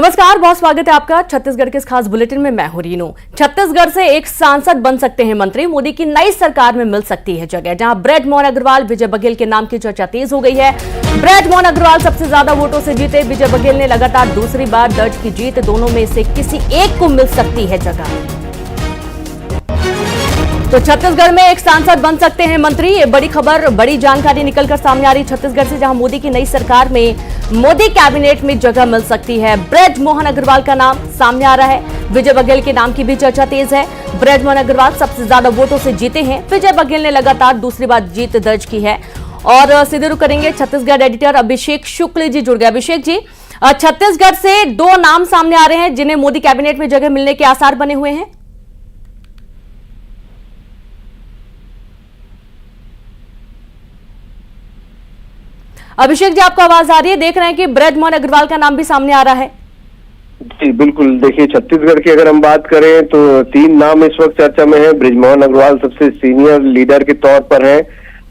नमस्कार, बहुत स्वागत है आपका छत्तीसगढ़ के इस खास बुलेटिन में। मैं हूं रीनू। छत्तीसगढ़ से एक सांसद बन सकते हैं मंत्री, मोदी की नई सरकार में मिल सकती है जगह। जहां बृजमोहन अग्रवाल, विजय बघेल के नाम की चर्चा तेज हो गई है। बृजमोहन अग्रवाल सबसे ज्यादा वोटों से जीते, विजय बघेल ने लगातार दूसरी बार दर्ज की जीत। दोनों में से किसी एक को मिल सकती है जगह। तो छत्तीसगढ़ में एक सांसद बन सकते हैं मंत्री, ये बड़ी खबर, बड़ी जानकारी निकलकर सामने आ रही छत्तीसगढ़ से, जहां मोदी की नई सरकार में मोदी कैबिनेट में जगह मिल सकती है। बृजमोहन अग्रवाल का नाम सामने आ रहा है। विजय बघेल के नाम की भी चर्चा तेज है। बृजमोहन अग्रवाल सबसे ज्यादा वोटों से जीते हैं। विजय बघेल ने लगातार दूसरी बार जीत दर्ज की है। और सीधे रुख करेंगे, छत्तीसगढ़ एडिटर अभिषेक शुक्ल जी जुड़ गए। अभिषेक जी, छत्तीसगढ़ से दो नाम सामने आ रहे हैं जिन्हें मोदी कैबिनेट में जगह मिलने के आसार बने हुए हैं। अभिषेक जी, आपको आवाज आ रही है? देख रहे हैं कि बृजमोहन अग्रवाल का नाम भी सामने आ रहा है। जी बिल्कुल, देखिए छत्तीसगढ़ की अगर हम बात करें तो तीन नाम इस वक्त चर्चा में है। बृजमोहन अग्रवाल सबसे सीनियर लीडर के तौर पर है,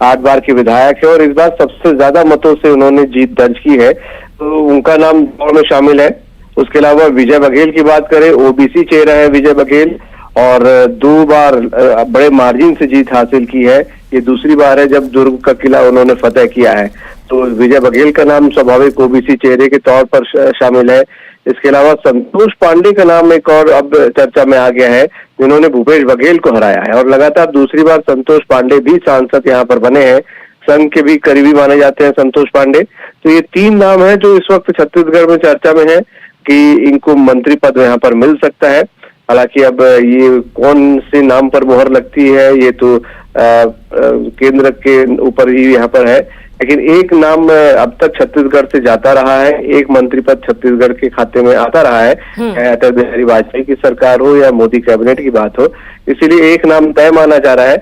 8 बार के विधायक है और इस बार सबसे ज्यादा मतों से उन्होंने जीत दर्ज की है, तो उनका नाम दौड़ में शामिल है। उसके अलावा विजय बघेल की बात करें, ओबीसी चेहरा है विजय बघेल और 2 बार बड़े मार्जिन से जीत हासिल की है। ये दूसरी बार है जब दुर्ग का किला उन्होंने फतेह किया है, तो विजय बघेल का नाम स्वाभाविक ओबीसी चेहरे के तौर पर शामिल है। इसके अलावा संतोष पांडे का नाम एक और अब चर्चा में आ गया है, जिन्होंने भूपेश बघेल को हराया है और लगातार दूसरी बार संतोष पांडे भी सांसद यहाँ पर बने हैं। संघ के भी करीबी माने जाते हैं संतोष पांडे। तो ये 3 नाम है जो इस वक्त छत्तीसगढ़ में चर्चा में है कि इनको मंत्री पद यहाँ पर मिल सकता है। हालांकि अब ये कौन से नाम पर मोहर लगती है ये तो केंद्र के ऊपर ही यहाँ पर है, लेकिन एक नाम अब तक छत्तीसगढ़ से जाता रहा है, एक मंत्री पद छत्तीसगढ़ के खाते में आता रहा है, चाहे अटल बिहारी वाजपेयी की सरकार हो या मोदी कैबिनेट की बात हो। इसीलिए एक नाम तय माना जा रहा है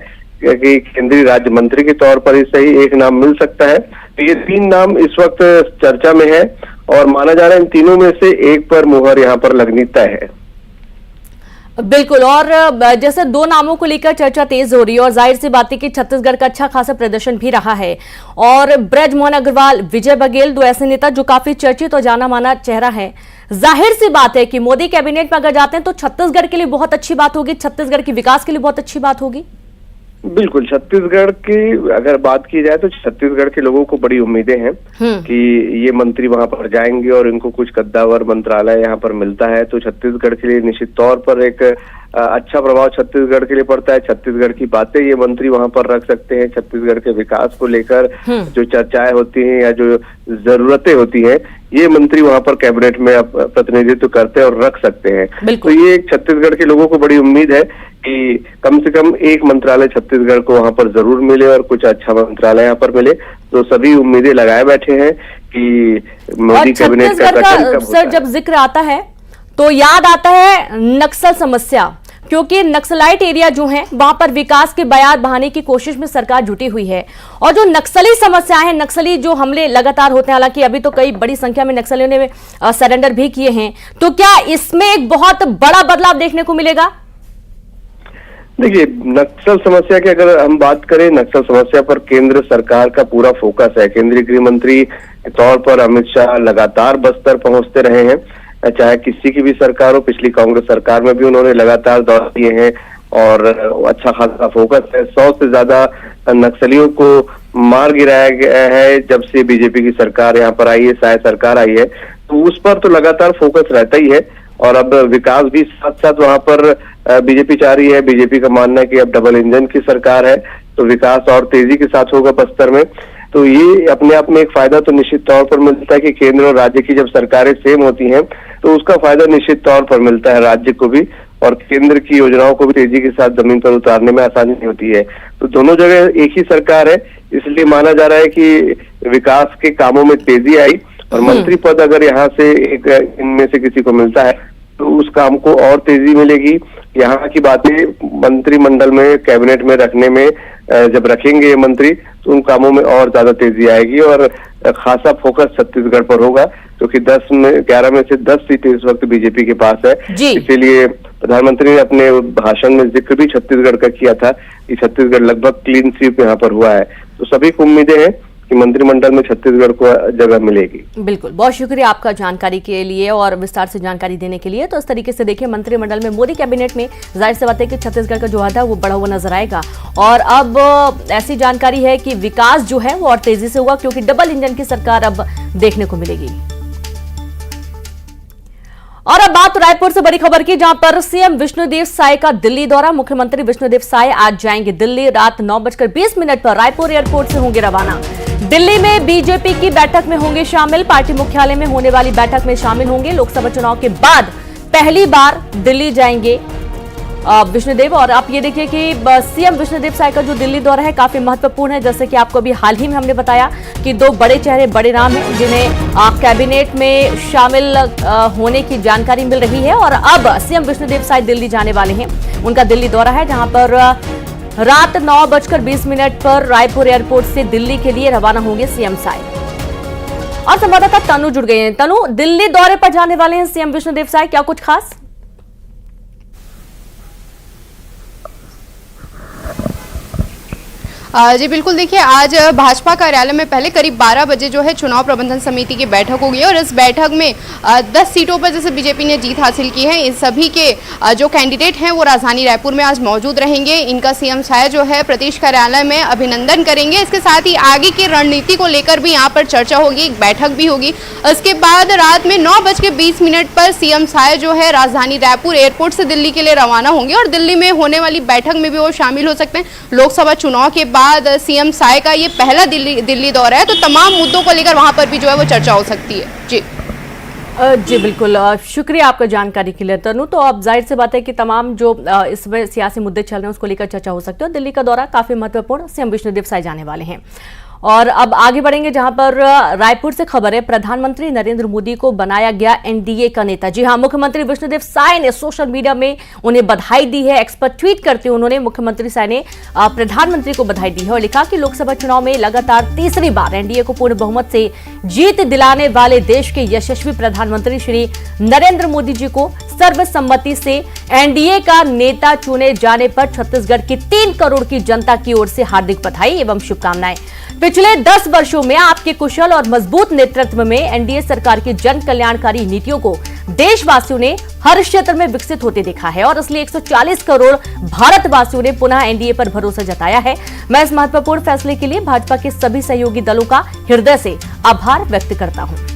कि केंद्रीय राज्य मंत्री के तौर पर ही सही एक नाम मिल सकता है। तो ये 3 नाम इस वक्त चर्चा में है और माना जा रहा है इन तीनों में से एक पर मुहर यहाँ पर लगनी तय है। बिल्कुल, और जैसे 2 नामों को लेकर चर्चा तेज हो रही है और जाहिर सी बात है कि छत्तीसगढ़ का अच्छा खासा प्रदर्शन भी रहा है। और बृजमोहन अग्रवाल, विजय बघेल, 2 ऐसे नेता जो काफी चर्चित और जाना माना चेहरा है। जाहिर सी बात है कि मोदी कैबिनेट में अगर जाते हैं तो छत्तीसगढ़ के लिए बहुत अच्छी बात होगी, छत्तीसगढ़ के विकास के लिए बहुत अच्छी बात होगी। बिल्कुल, छत्तीसगढ़ की अगर बात की जाए तो छत्तीसगढ़ के लोगों को बड़ी उम्मीदें हैं कि ये मंत्री वहां पर जाएंगे और इनको कुछ कद्दावर मंत्रालय यहाँ पर मिलता है, तो छत्तीसगढ़ के लिए निश्चित तौर पर एक अच्छा प्रभाव छत्तीसगढ़ के लिए पड़ता है। छत्तीसगढ़ की बातें ये मंत्री वहां पर रख सकते हैं। छत्तीसगढ़ के विकास को लेकर जो चर्चाएं होती हैं या जो जरूरतें होती हैं, ये मंत्री वहां पर कैबिनेट में प्रतिनिधित्व करते हैं और रख सकते हैं। तो ये छत्तीसगढ़ के लोगों को बड़ी उम्मीद है कि कम से कम एक मंत्रालय छत्तीसगढ़ को वहां पर जरूर मिले और कुछ अच्छा मंत्रालय यहाँ पर मिले। तो सभी उम्मीदें लगाए बैठे हैं कि मोदी कैबिनेट का गठन कब होता है। जब जिक्र आता है तो याद आता है नक्सल समस्या, क्योंकि नक्सलाइट एरिया जो है वहां पर विकास के बयान बहाने की कोशिश में सरकार जुटी हुई है। और जो नक्सली समस्याएं हैं, नक्सली जो हमले लगातार होते हैं, हालांकि अभी तो कई बड़ी संख्या में नक्सलियों ने सरेंडर भी किए हैं, तो क्या इसमें एक बहुत बड़ा बदलाव देखने को मिलेगा? देखिए, नक्सल समस्या की अगर हम बात करें, नक्सल समस्या पर केंद्र सरकार का पूरा फोकस है। केंद्रीय गृह मंत्री के तौर पर अमित शाह लगातार बस्तर पहुंचते रहे हैं, चाहे किसी की भी सरकार हो। पिछली कांग्रेस सरकार में भी उन्होंने लगातार दौरे किए हैं और अच्छा खासा फोकस है। 100 से ज्यादा नक्सलियों को मार गिराया गया है जब से बीजेपी की सरकार यहाँ पर आई है, शायद सरकार आई है, तो उस पर तो लगातार फोकस रहता ही है। और अब विकास भी साथ साथ वहां पर बीजेपी चाह रही है। बीजेपी का मानना है कि अब डबल इंजन की सरकार है तो विकास और तेजी के साथ होगा बस्तर में। तो ये अपने आप में एक फायदा तो निश्चित तौर पर मिलता है कि केंद्र और राज्य की जब सरकारें सेम होती हैं तो उसका फायदा निश्चित तौर पर मिलता है राज्य को भी, और केंद्र की योजनाओं को भी तेजी के साथ जमीन पर उतारने में आसानी होती है। तो दोनों जगह एक ही सरकार है, इसलिए माना जा रहा है कि विकास के कामों में तेजी आई और मंत्री पद अगर यहाँ से एक इनमें से किसी को मिलता है तो उस काम को और तेजी मिलेगी। यहाँ की बातें मंत्रिमंडल में, कैबिनेट में रखने में जब रखेंगे ये मंत्री तो उन कामों में और ज्यादा तेजी आएगी और खासा फोकस छत्तीसगढ़ पर होगा, क्योंकि 11 में से 10 सीटें इस वक्त बीजेपी के पास है। इसीलिए प्रधानमंत्री ने अपने भाषण में जिक्र भी छत्तीसगढ़ का किया था कि छत्तीसगढ़ लगभग क्लीन स्वीप यहाँ पर हुआ है। तो सभी को उम्मीदें हैं कि मंत्रिमंडल में छत्तीसगढ़ को जगह मिलेगी। बिल्कुल, बहुत शुक्रिया आपका जानकारी के लिए और विस्तार से जानकारी देने के लिए। तो इस तरीके से देखिए, मंत्रिमंडल में मोदी कैबिनेट में जाहिर सी बात है कि छत्तीसगढ़ का जो अहदा है वो बढ़ा हुआ नजर आएगा। और अब ऐसी जानकारी है कि विकास जो है वो और तेजी से हुआ, क्योंकि डबल इंजन की सरकार अब देखने को मिलेगी। और अब बात रायपुर से बड़ी खबर की, जहां पर सीएम विष्णुदेव साय का दिल्ली दौरा। मुख्यमंत्री विष्णुदेव साय आज जाएंगे दिल्ली। रात 9:20 पर रायपुर एयरपोर्ट से होंगे रवाना। दिल्ली में बीजेपी की बैठक में होंगे शामिल। पार्टी मुख्यालय में होने वाली बैठक में शामिल होंगे। लोकसभा चुनाव के बाद पहली बार दिल्ली जाएंगे विष्णुदेव। और आप ये देखिए कि सीएम विष्णुदेव साय का जो दिल्ली दौरा है काफी महत्वपूर्ण है। जैसे कि आपको अभी हाल ही में हमने बताया कि 2 बड़े चेहरे, बड़े नाम हैं जिन्हें कैबिनेट में शामिल होने की जानकारी मिल रही है। और अब सीएम विष्णुदेव साय दिल्ली जाने वाले हैं। उनका दिल्ली दौरा है, जहां पर रात 9:20 पर रायपुर एयरपोर्ट से दिल्ली के लिए रवाना होंगे सीएम साय। और संवाददाता तनु जुड़ गए हैं। तनु, दिल्ली दौरे पर जाने वाले हैं सीएम विष्णुदेव साय, क्या कुछ खास? जी बिल्कुल, देखिए आज भाजपा कार्यालय में पहले करीब 12 बजे जो है चुनाव प्रबंधन समिति की बैठक होगी। और इस बैठक में 10 सीटों पर जैसे बीजेपी ने जीत हासिल की है, इन सभी के जो कैंडिडेट हैं वो राजधानी रायपुर में आज मौजूद रहेंगे। इनका सीएम साय जो है प्रदेश कार्यालय में अभिनंदन करेंगे। इसके साथ ही आगे की रणनीति को लेकर भी यहाँ पर चर्चा होगी, एक बैठक भी होगी। उसके बाद रात में 9:20 पर सीएम साय जो है राजधानी रायपुर एयरपोर्ट से दिल्ली के लिए रवाना होंगे। और दिल्ली में होने वाली बैठक में भी वो शामिल हो सकते हैं। लोकसभा चुनाव के बाद सीएम साय का ये पहला दिल्ली दौरा है, तो तमाम मुद्दों को लेकर वहां पर भी जो है वो चर्चा हो सकती है। जी बिल्कुल, शुक्रिया आपका जानकारी के लिए तनु। तो अब जाहिर सी बात है कि तमाम जो इसमें सियासी मुद्दे चल रहे हैं उसको लेकर चर्चा हो सकती है। दिल्ली का दौरा काफी महत्वपूर्ण, सीएम विष्णुदेव साय जाने वाले हैं। और अब आगे बढ़ेंगे, जहां पर रायपुर से खबर है, प्रधानमंत्री नरेंद्र मोदी को बनाया गया एनडीए का नेता। जी हां, मुख्यमंत्री विष्णुदेव साय ने सोशल मीडिया में उन्हें बधाई दी है। एक्सपर्ट ट्वीट करते हुए उन्होंने मुख्यमंत्री साय ने प्रधानमंत्री को बधाई दी है और लिखा कि लोकसभा चुनाव में लगातार तीसरी बार एनडीए को पूर्ण बहुमत से जीत दिलाने वाले देश के यशस्वी प्रधानमंत्री श्री नरेंद्र मोदी जी को सर्वसम्मति से एनडीए का नेता चुने जाने पर छत्तीसगढ़ की 3 करोड़ की जनता की ओर से हार्दिक बधाई एवं शुभकामनाएं। पिछले 10 वर्षों में आपके कुशल और मजबूत नेतृत्व में एनडीए सरकार की जन कल्याणकारी नीतियों को देशवासियों ने हर क्षेत्र में विकसित होते देखा है और इसलिए 140 करोड़ भारतवासियों ने पुनः एनडीए पर भरोसा जताया है। मैं इस महत्वपूर्ण फैसले के लिए भाजपा के सभी सहयोगी दलों का हृदय से आभार व्यक्त करता हूं।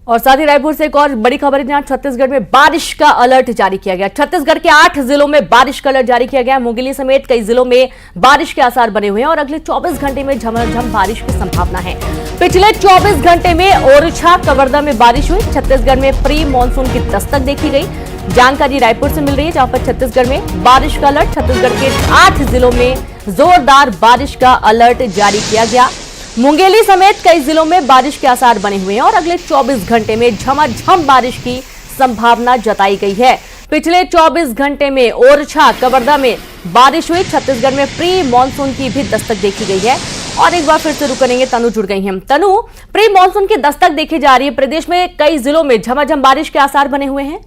और साथ ही रायपुर से एक और बड़ी खबर है, जहां छत्तीसगढ़ में बारिश का अलर्ट जारी किया गया। छत्तीसगढ़ के 8 जिलों में बारिश का अलर्ट जारी किया गया। मुंगेली समेत कई जिलों में बारिश के आसार बने हुए हैं और अगले 24 घंटे में झमाझम बारिश की संभावना है। पिछले 24 घंटे में ओरछा, कवर्धा में बारिश हुई। छत्तीसगढ़ में प्री मानसून की दस्तक देखी गई। जानकारी रायपुर से मिल रही है, जहां पर छत्तीसगढ़ में बारिश का अलर्ट। छत्तीसगढ़ के 8 जिलों में जोरदार बारिश का अलर्ट जारी किया गया। मुंगेली समेत कई जिलों में बारिश के आसार बने हुए हैं और अगले 24 घंटे में झमाझम बारिश की संभावना जताई गई है। पिछले 24 घंटे में ओरछा, कवर्धा में बारिश हुई। छत्तीसगढ़ में प्री मानसून की भी दस्तक देखी गई है। और एक बार फिर से रुक करेंगे, तनु जुड़ गई हैं। तनु, प्री मानसून की दस्तक देखी जा रही है, प्रदेश में कई जिलों में झमाझम बारिश के आसार बने हुए हैं।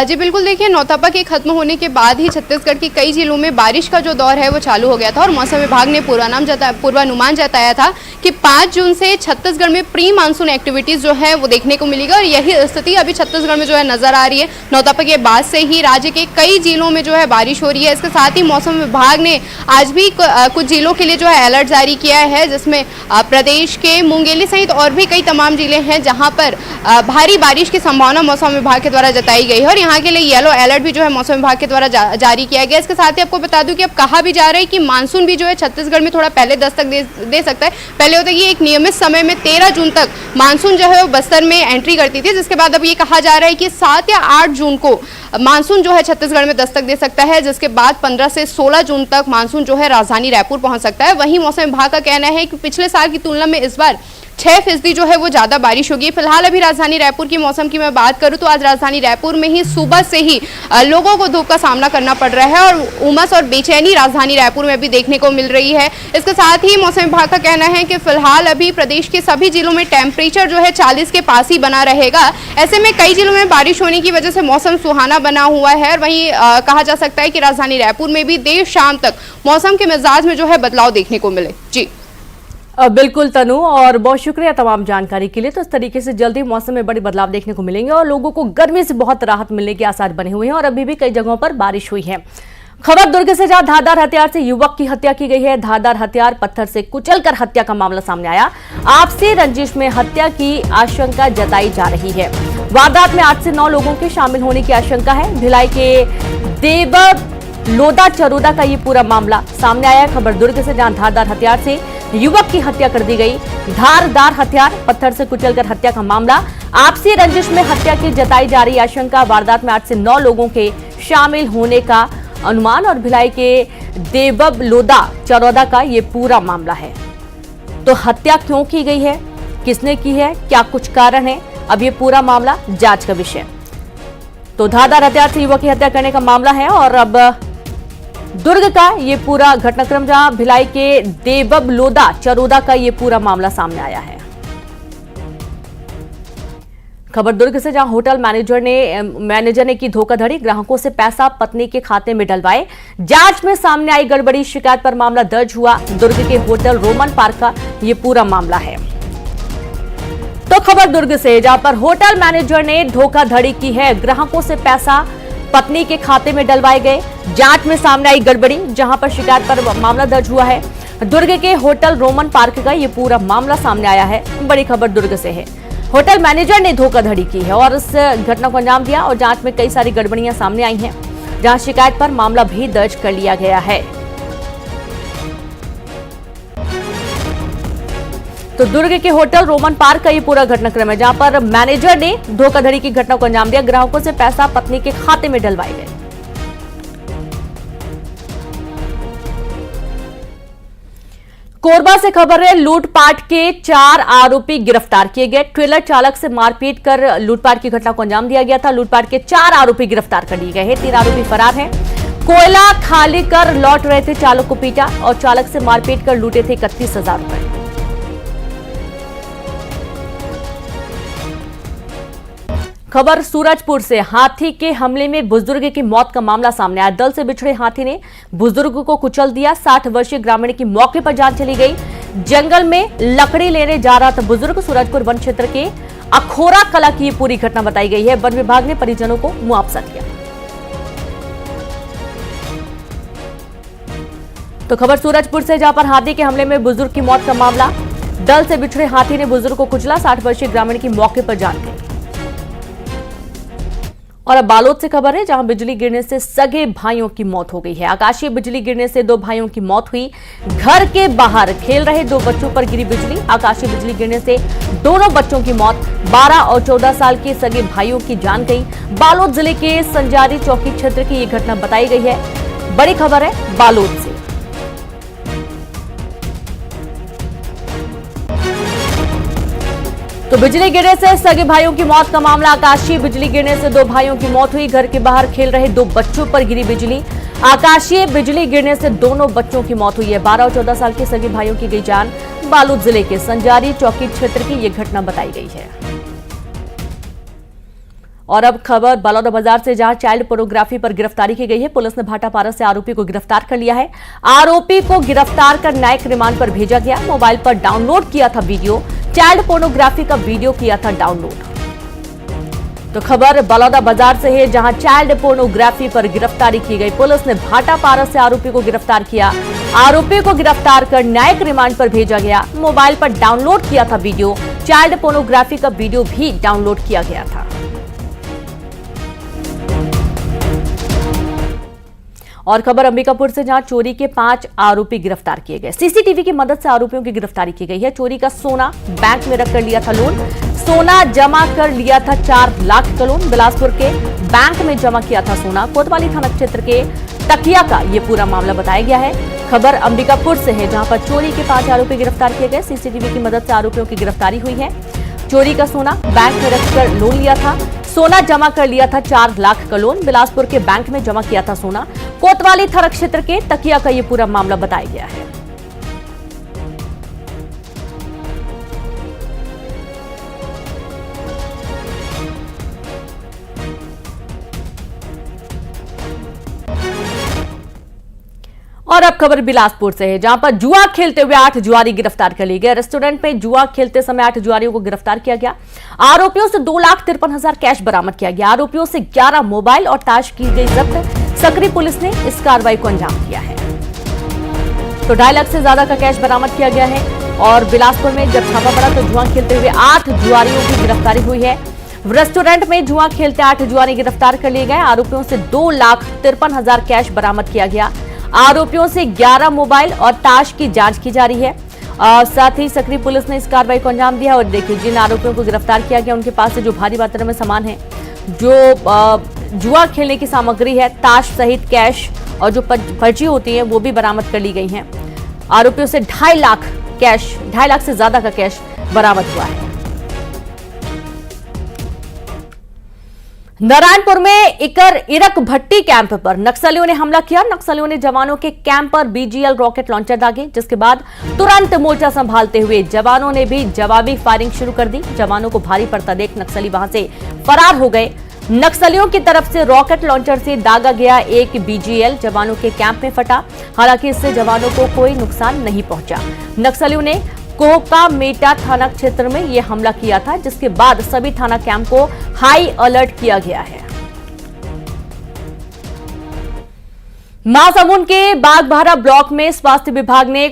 जी बिल्कुल, देखिए नौतपा के खत्म होने के बाद ही छत्तीसगढ़ के कई जिलों में बारिश का जो दौर है वो चालू हो गया था और मौसम विभाग ने पूर्वानुमान जताया था कि 5 जून से छत्तीसगढ़ में प्री मानसून एक्टिविटीज जो है वो देखने को मिलेगा और यही स्थिति अभी छत्तीसगढ़ में जो है नजर आ रही है। नौतपा के बाद से ही राज्य के कई जिलों में जो है बारिश हो रही है। इसके साथ ही मौसम विभाग ने आज भी कुछ जिलों के लिए जो है अलर्ट जारी किया है, जिसमें प्रदेश के मुंगेली सहित और भी कई तमाम जिले हैं जहाँ पर भारी बारिश की संभावना मौसम विभाग के द्वारा जताई गई है। और यहाँ के लिए येलो अलर्ट भी जो है मौसम विभाग के द्वारा जारी किया गया। इसके साथ ही आपको बता दूं कि अब कहा भी जा रहा है कि मानसून भी जो है छत्तीसगढ़ में थोड़ा पहले दस्तक दे सकता है। पहले होता है कि एक नियमित समय में 13 जून तक मानसून जो है वो बस्तर में एंट्री करती थी, जिसके बाद अब ये कहा जा रहा है कि 7 या 8 जून को मानसून जो है छत्तीसगढ़ में दस्तक दे सकता है, जिसके बाद 15 से 16 जून तक मानसून जो है राजधानी रायपुर पहुंच सकता है। वहीं मौसम विभाग का कहना है कि पिछले साल की तुलना में इस बार 6% जो है वो ज्यादा बारिश होगी। फिलहाल अभी राजधानी रायपुर की मौसम की मैं बात करूं तो आज राजधानी रायपुर में ही सुबह से ही लोगों को धूप का सामना करना पड़ रहा है और उमस और बेचैनी राजधानी रायपुर में भी देखने को मिल रही है। इसके साथ ही मौसम विभाग का कहना है कि फिलहाल अभी प्रदेश के सभी जिलों में टेम्परेचर जो है 40 के पास ही बना रहेगा। ऐसे में कई जिलों में बारिश होने की वजह से मौसम सुहाना बना हुआ है और वहीं कहा जा सकता है कि राजधानी रायपुर में भी देर शाम तक मौसम के मिजाज में जो है बदलाव देखने को मिले। जी बिल्कुल तनु, और बहुत शुक्रिया तमाम जानकारी के लिए। तो इस तरीके से जल्दी मौसम में बड़े बदलाव देखने को मिलेंगे और लोगों को गर्मी से बहुत राहत मिलने के आसार बने हुए हैं और अभी भी कई जगहों पर बारिश हुई है। खबर दुर्ग से, जहां धारदार हथियार से युवक की हत्या की गई है। धारदार हथियार पत्थर से कुचलकर हत्या का मामला सामने आया। आपसी रंजिश में हत्या की आशंका जताई जा रही है। वारदात में 8 से 9 लोगों के शामिल होने की आशंका है। भिलाई के देवब लोदा चरोदा का ये पूरा मामला सामने आया। खबर दुर्ग से, जहां धारदार हथियार से युवक की हत्या कर दी गई। धारदार हथियार पत्थर से कुचलकर हत्या का मामला, आपसी रंजिश में हत्या की जताई जा रही आशंका। वारदात में 8 से 9 लोगों के शामिल होने का अनुमान और भिलाई के देवब लोदा चरोदा का ये पूरा मामला है। तो हत्या क्यों की गई है, किसने की है, क्या कुछ कारण है, अब ये पूरा मामला जांच का विषय। तो धारदार हथियार से युवक की हत्या करने का मामला है और अब दुर्ग का ये पूरा घटनाक्रम, जहां भिलाई के देवब लोदा चरोदा का ये पूरा मामला सामने आया है। खबर दुर्ग से, जहां होटल मैनेजर ने की धोखाधड़ी, ग्राहकों से पैसा पत्नी के खाते में डलवाए। जांच में सामने आई गड़बड़ी, शिकायत पर मामला दर्ज हुआ। दुर्ग के होटल रोमन पार्क का ये पूरा मामला है। तो खबर दुर्ग से, जहां पर होटल मैनेजर ने धोखाधड़ी की है, ग्राहकों से पैसा पत्नी के खाते में डलवाए गए। जांच में सामने आई गड़बड़ी, जहां पर शिकायत पर मामला दर्ज हुआ है। दुर्ग के होटल रोमन पार्क का ये पूरा मामला सामने आया है। बड़ी खबर दुर्ग से है। होटल मैनेजर ने धोखाधड़ी की है और इस घटना को अंजाम दिया और जांच में कई सारी गड़बड़ियां सामने आई हैं, जहां शिकायत पर मामला भी दर्ज कर लिया गया है। तो दुर्ग के होटल रोमन पार्क का ये पूरा घटनाक्रम है, जहां पर मैनेजर ने धोखाधड़ी की घटना को अंजाम दिया। ग्राहकों से पैसा पत्नी के खाते में डलवाए गए। कोरबा से खबर है, लूटपाट के 4 आरोपी गिरफ्तार किए गए। ट्रेलर चालक से मारपीट कर लूटपाट की घटना को अंजाम दिया गया था। लूटपाट के 4 आरोपी गिरफ्तार कर लिए गए हैं। 3 आरोपी फरार हैं। कोयला खाली कर लौट रहे थे, चालक को पीटा और चालक से मारपीट कर लूटे थे 31,000 रुपए। खबर सूरजपुर से, हाथी के हमले में बुजुर्ग की मौत का मामला सामने आया। दल से बिछड़े हाथी ने बुजुर्ग को कुचल दिया। 60 वर्षीय ग्रामीण की मौके पर जान चली गई। जंगल में लकड़ी लेने जा रहा था बुजुर्ग। सूरजपुर वन क्षेत्र के अखोरा कला की पूरी घटना बताई गई है। वन विभाग ने परिजनों को मुआवजा दिया। तो खबर सूरजपुर से, जहां पर हाथी के हमले में बुजुर्ग की मौत का मामला, दल से बिछड़े हाथी ने बुजुर्ग को कुचला। 60 वर्षीय ग्रामीण की मौके पर जान गई। और अब बालोद से खबर है, जहां बिजली गिरने से सगे भाइयों की मौत हो गई है। आकाशीय बिजली गिरने से 2 भाइयों की मौत हुई। घर के बाहर खेल रहे 2 बच्चों पर गिरी बिजली। आकाशीय बिजली गिरने से दोनों बच्चों की मौत। 12 और 14 साल के सगे भाइयों की जान गई। बालोद जिले के संजारी चौकी क्षेत्र की यह घटना बताई गई है। बड़ी खबर है बालोद से। तो बिजली गिरने से सगे भाइयों की मौत का मामला। आकाशीय बिजली गिरने से 2 भाइयों की मौत हुई। घर के बाहर खेल रहे 2 बच्चों पर गिरी बिजली। आकाशीय बिजली गिरने से दोनों बच्चों की मौत हुई है। 12 और 14 साल के सगे भाइयों की गई जान। बालोद जिले के संजारी चौकी क्षेत्र की यह घटना बताई गई है। और अब खबर बलौदा बाजार से, जहां चाइल्ड पोर्नोग्राफी पर गिरफ्तारी की गई है। पुलिस ने भाटापारा से आरोपी को गिरफ्तार कर लिया है। आरोपी को गिरफ्तार कर न्यायिक रिमांड पर भेजा गया। मोबाइल पर डाउनलोड किया था वीडियो, चाइल्ड पोर्नोग्राफी का वीडियो किया था डाउनलोड। तो खबर बलौदा बाजार से है, जहां चाइल्ड पोर्नोग्राफी पर गिरफ्तारी की गई। पुलिस ने भाटापारा से आरोपी को गिरफ्तार किया। आरोपी को गिरफ्तार कर न्यायिक रिमांड पर भेजा गया। मोबाइल पर डाउनलोड किया था वीडियो, चाइल्ड पोर्नोग्राफी का वीडियो भी डाउनलोड किया गया था। और खबर अंबिकापुर से, जहां चोरी के 5 आरोपी गिरफ्तार किए गए। सीसीटीवी की मदद से आरोपियों की गिरफ्तारी की गई है। चोरी का सोना बैंक में रखकर लिया था लोन। सोना जमा कर लिया था 4 लाख का लोन। बिलासपुर के बैंक में जमा किया था सोना। कोतवाली थाना क्षेत्र के तकिया का ये पूरा मामला बताया गया है। खबर अंबिकापुर से है, जहां पर चोरी के 5 आरोपी गिरफ्तार किए गए। सीसीटीवी की मदद से आरोपियों की गिरफ्तारी हुई है। चोरी का सोना बैंक में रखकर लोन लिया था। सोना जमा कर लिया था 4 लाख का लोन। बिलासपुर के बैंक में जमा किया था सोना। कोतवाली थाना क्षेत्र के तकिया का ये पूरा मामला बताया गया है। और अब खबर बिलासपुर से है, जहां पर जुआ खेलते हुए 8 जुआरी गिरफ्तार कर लिए गए। रेस्टोरेंट में जुआ खेलते समय 8 जुआरियों को गिरफ्तार किया गया। आरोपियों से 2,53,000 कैश बरामद किया गया। आरोपियों से 11 मोबाइल और ताश की गई जब्त। सकरी पुलिस ने इस कार्रवाई को अंजाम दिया है। तो 2.5 लाख से ज्यादा का कैश बरामद किया गया है। और बिलासपुर में जब छापा पड़ा तो जुआ खेलते हुए 8 जुआरियों की गिरफ्तारी हुई है। रेस्टोरेंट में जुआ खेलते 8 जुआरी गिरफ्तार कर लिए गए। आरोपियों से 2,53,000 कैश बरामद किया गया। आरोपियों से 11 मोबाइल और ताश की जांच की जा रही है। साथ ही सकरी पुलिस ने इस कार्रवाई को अंजाम दिया। और देखिए, जिन आरोपियों को गिरफ्तार किया गया उनके पास से जो भारी मात्रा में सामान है, जो जुआ खेलने की सामग्री है, ताश सहित कैश और जो पर्ची होती है वो भी बरामद कर ली गई हैं। आरोपियों से 2.5 लाख से ज्यादा का कैश बरामद हुआ है। नारायणपुर में इरक भट्टी कैंप पर नक्सलियों ने हमला किया। नक्सलियों ने जवानों के कैंप पर बीजीएल रॉकेट लॉन्चर दागे, जिसके बाद तुरंत मोर्चा संभालते हुए जवानों ने भी जवाबी फायरिंग शुरू कर दी। जवानों को भारी पड़ता देख नक्सली वहां से फरार हो गए। नक्सलियों की तरफ से रॉकेट लॉन्चर से दागा गया एक बीजीएल जवानों के कैंप में फटा। हालांकि इससे जवानों को कोई नुकसान नहीं पहुंचा। नक्सलियों ने कोहका-मेटा थाना क्षेत्र में यह हमला किया था, जिसके बाद सभी थाना कैंप को हाई अलर्ट किया गया है। महासमुंद के बागबाहरा ब्लॉक में स्वास्थ्य विभाग ने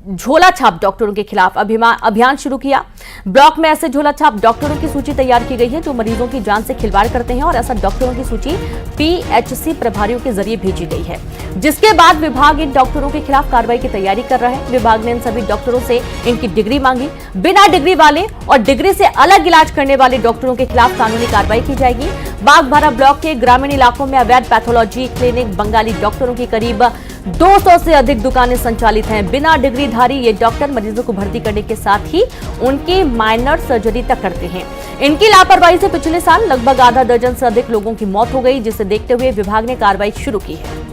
झोला छाप डॉक्टरों के खिलाफ अभियान शुरू किया। ब्लॉक में ऐसे झोला छाप डॉक्टरों की सूची तैयार की गई है जो मरीजों की जान से खिलवाड़ करते हैं, और ऐसा डॉक्टरों की सूची पीएचसी प्रभारियों के जरिए भेजी गई है, जिसके बाद विभाग इन डॉक्टरों के खिलाफ कार्रवाई की तैयारी कर रहा है। विभाग ने इन सभी डॉक्टरों से इनकी डिग्री मांगी। बिना डिग्री वाले और डिग्री से अलग इलाज करने वाले डॉक्टरों के खिलाफ कानूनी कार्रवाई की जाएगी। बागबाहरा ब्लॉक के ग्रामीण इलाकों में अवैध पैथोलॉजी क्लिनिक, बंगाली डॉक्टरों की करीब 200 से अधिक दुकानें संचालित हैं। बिना डिग्रीधारी ये डॉक्टर मरीजों को भर्ती करने के साथ ही उनकी माइनर सर्जरी तक करते हैं। इनकी लापरवाही से पिछले साल लगभग आधा दर्जन से अधिक लोगों की मौत हो गई, जिसे देखते हुए विभाग ने कार्रवाई शुरू की है।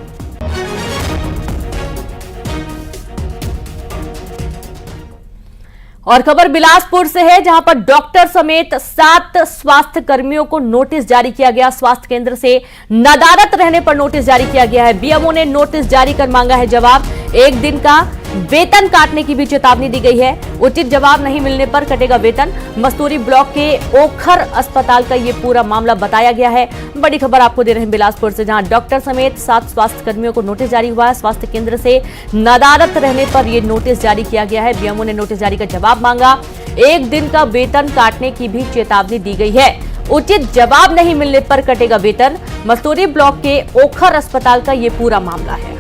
और खबर बिलासपुर से है, जहां पर डॉक्टर समेत 7 स्वास्थ्य कर्मियों को नोटिस जारी किया गया। स्वास्थ्य केंद्र से नदारत रहने पर नोटिस जारी किया गया है। बीएमओ ने नोटिस जारी कर मांगा है जवाब। 1 दिन का वेतन काटने की भी चेतावनी दी गई है। उचित जवाब नहीं मिलने पर कटेगा वेतन। मस्तूरी ब्लॉक के ओखर अस्पताल का ये पूरा मामला बताया गया है। बड़ी खबर आपको दे रहे हैं बिलासपुर से, जहां डॉक्टर समेत 7 स्वास्थ्य कर्मियों को नोटिस जारी हुआ है। स्वास्थ्य केंद्र से नदारत रहने पर यह नोटिस जारी किया गया है। बीएमओ ने नोटिस जारी कर जवाब मांगा। 1 दिन का वेतन काटने की भी चेतावनी दी गई है। उचित जवाब नहीं मिलने पर कटेगा वेतन। मस्तूरी ब्लॉक के ओखर अस्पताल का यह पूरा मामला है।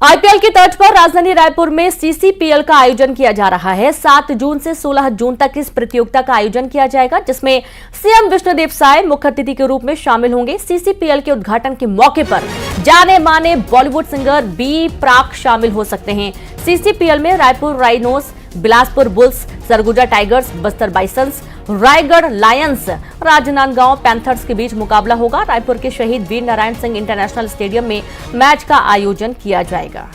आईपीएल की तर्ज पर राजधानी रायपुर में सीसीपीएल का आयोजन किया जा रहा है। 7 जून से 16 जून तक इस प्रतियोगिता का आयोजन किया जाएगा, जिसमें सीएम विष्णुदेव साय मुख्य अतिथि के रूप में शामिल होंगे। सीसीपीएल के उद्घाटन के मौके पर जाने माने बॉलीवुड सिंगर बी प्राक शामिल हो सकते हैं। सीसीपीएल में Raipur rhinos, Bilaspur bulls, Surguja tigers, Bastar bisons, Raigarh lions, Rajnandgaon panthers के बीच मुकाबला होगा। रायपुर के शहीद वीर नारायण सिंह इंटरनेशनल स्टेडियम में मैच का आयोजन किया जाएगा।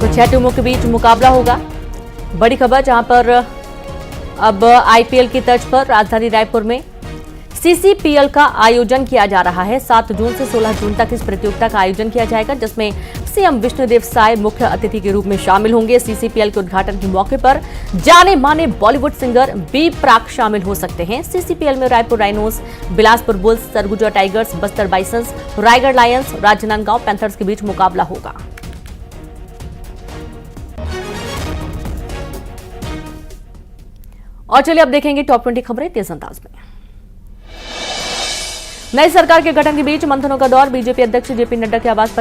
तो 6 टीमों के बीच मुकाबला होगा। बड़ी खबर जहां पर अब आईपीएल की तर्ज पर राजधानी रायपुर में सीसीपीएल का आयोजन किया जा रहा है। 7 जून से 16 जून तक इस प्रतियोगिता का आयोजन किया जाएगा, जिसमें सीएम विष्णुदेव साय मुख्य अतिथि के रूप में शामिल होंगे। सीसीपीएल के उद्घाटन के मौके पर जाने माने बॉलीवुड सिंगर बी प्राक शामिल हो सकते हैं। सीसीपीएल में Raipur rhinos, Bilaspur bulls, Surguja tigers, Bastar bisons, Raigarh lions, Rajnandgaon panthers के बीच मुकाबला होगा। और चलिए अब देखेंगे टॉप 20 खबरें तेज अंदाज में। नई सरकार के गठन के बीच मंथनों का दौर। बीजेपी अध्यक्ष जेपी नड्डा के आवास पर